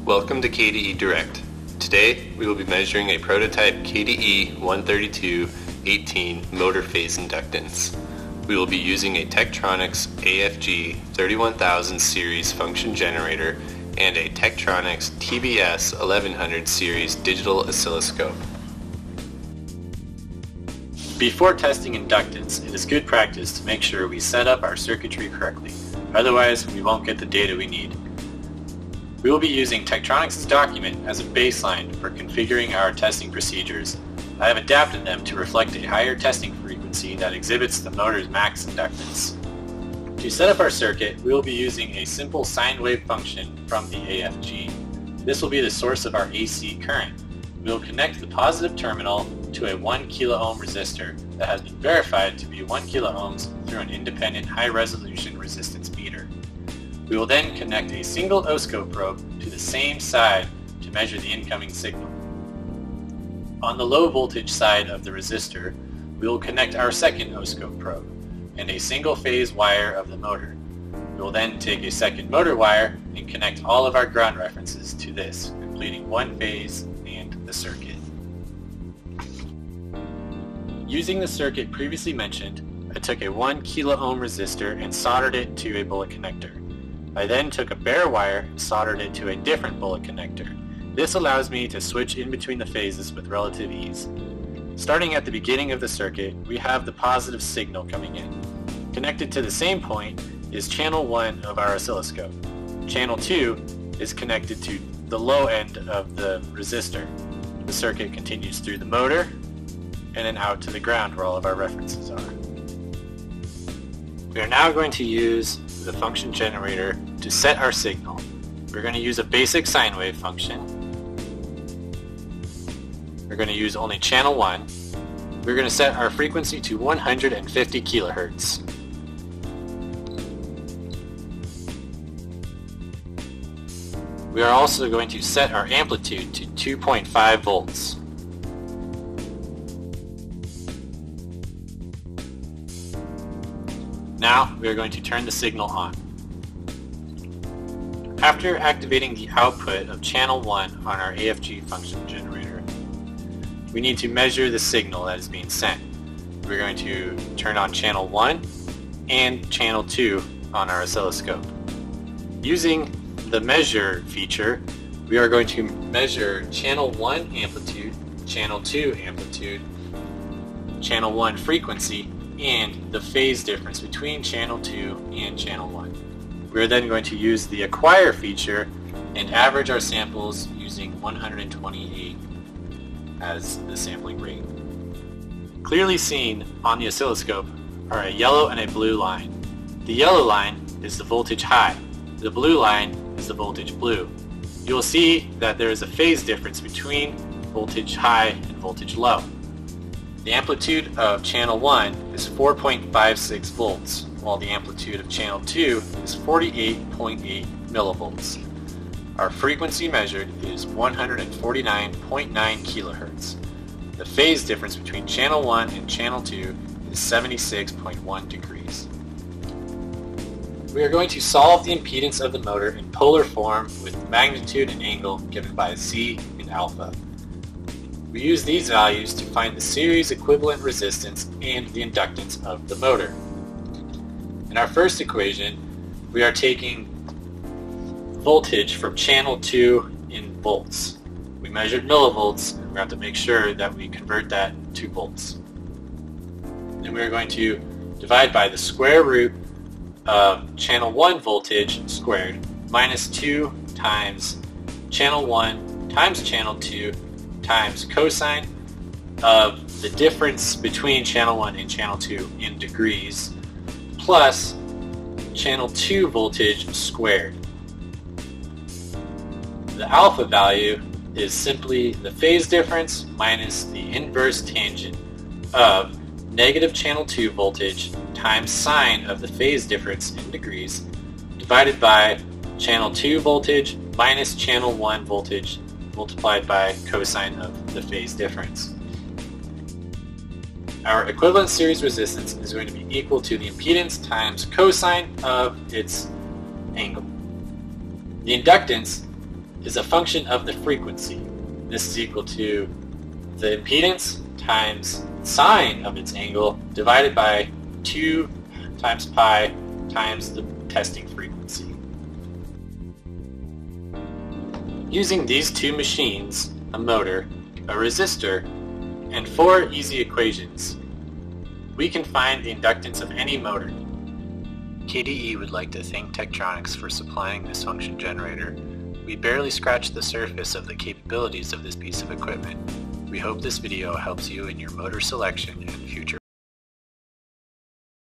Welcome to KDE Direct. Today we will be measuring a prototype KDE 132/18 motor phase inductance. We will be using a Tektronix AFG 31000 series function generator and a Tektronix TBS 1100 series digital oscilloscope. Before testing inductance, it is good practice to make sure we set up our circuitry correctly. Otherwise, we won't get the data we need. We will be using Tektronix's document as a baseline for configuring our testing procedures. I have adapted them to reflect a higher testing frequency that exhibits the motor's max inductance. To set up our circuit, we will be using a simple sine wave function from the AFG. This will be the source of our AC current. We will connect the positive terminal to a 1 kilo ohm resistor that has been verified to be 1 kilo ohms through an independent high-resolution resistance meter. We will then connect a single oscilloscope probe to the same side to measure the incoming signal. On the low voltage side of the resistor, we will connect our second oscilloscope probe and a single phase wire of the motor. We will then take a second motor wire and connect all of our ground references to this, completing one phase and the circuit. Using the circuit previously mentioned, I took a 1 kilo ohm resistor and soldered it to a bullet connector. I then took a bare wire and soldered it to a different bullet connector. This allows me to switch in between the phases with relative ease. Starting at the beginning of the circuit, we have the positive signal coming in. Connected to the same point is channel 1 of our oscilloscope. Channel 2 is connected to the low end of the resistor. The circuit continues through the motor and then out to the ground where all of our references are. We are now going to use the function generator to set our signal. We're going to use a basic sine wave function. We're going to use only channel 1. We're going to set our frequency to 150 kilohertz. We are also going to set our amplitude to 2.5 volts. Now we are going to turn the signal on. After activating the output of channel 1 on our AFG function generator, we need to measure the signal that is being sent. We're going to turn on channel 1 and channel 2 on our oscilloscope. Using the measure feature, we are going to measure channel 1 amplitude, channel 2 amplitude, channel 1 frequency, and the phase difference between channel 2 and channel 1. We are then going to use the acquire feature and average our samples using 128 as the sampling rate. Clearly seen on the oscilloscope are a yellow and a blue line. The yellow line is the voltage high. The blue line is the voltage blue. You will see that there is a phase difference between voltage high and voltage low. The amplitude of channel 1 is 4.56 volts, while the amplitude of channel 2 is 48.8 millivolts. Our frequency measured is 149.9 kilohertz. The phase difference between channel 1 and channel 2 is 76.1 degrees. We are going to solve the impedance of the motor in polar form with magnitude and angle given by Z and alpha. We use these values to find the series equivalent resistance and the inductance of the motor. In our first equation, we are taking voltage from channel 2 in volts. We measured millivolts, and we have to make sure that we convert that to volts. Then we are going to divide by the square root of channel 1 voltage squared minus 2 times channel 1 times channel 2 times cosine of the difference between channel 1 and channel 2 in degrees plus channel 2 voltage squared. The alpha value is simply the phase difference minus the inverse tangent of negative channel 2 voltage times sine of the phase difference in degrees divided by channel 2 voltage minus channel 1 voltage multiplied by cosine of the phase difference. Our equivalent series resistance is going to be equal to the impedance times cosine of its angle. The inductance is a function of the frequency. This is equal to the impedance times sine of its angle divided by 2 times pi times the testing frequency. Using these two machines, a motor, a resistor, and 4 easy equations, we can find the inductance of any motor. KDE would like to thank Tektronix for supplying this function generator. We barely scratched the surface of the capabilities of this piece of equipment. We hope this video helps you in your motor selection and future